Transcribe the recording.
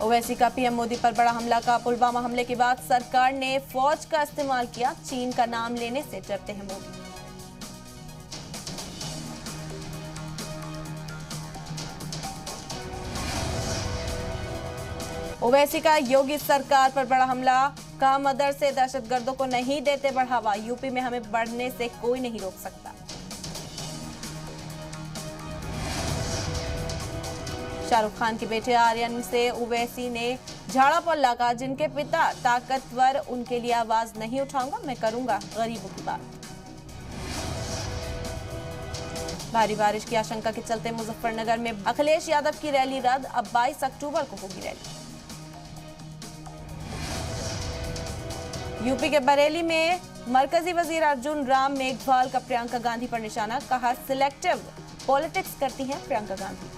ओवैसी का पीएम मोदी पर बड़ा हमला का पुलवामा हमले के बाद सरकार ने फौज का इस्तेमाल किया, चीन का नाम लेने से डरते हैं मोदी। ओवैसी का योगी सरकार पर बड़ा हमला, कहा मदर से दहशतगर्दों को नहीं देते बढ़ावा, यूपी में हमें बढ़ने से कोई नहीं रोक सकता। शाहरुख खान के बेटे आर्यन से ओवैसी ने झाड़ा पर लगा, जिनके पिता ताकतवर उनके लिए आवाज नहीं उठाऊंगा, मैं करूंगा गरीबों की बात। भारी बारिश की आशंका के चलते मुजफ्फरनगर में अखिलेश यादव की रैली रद्द, अब 22 अक्टूबर को होगी रैली। यूपी के बरेली में मरकजी वजीर अर्जुन राम मेघवाल का प्रियंका गांधी पर निशाना, कहा सिलेक्टिव पॉलिटिक्स करती हैं प्रियंका गांधी।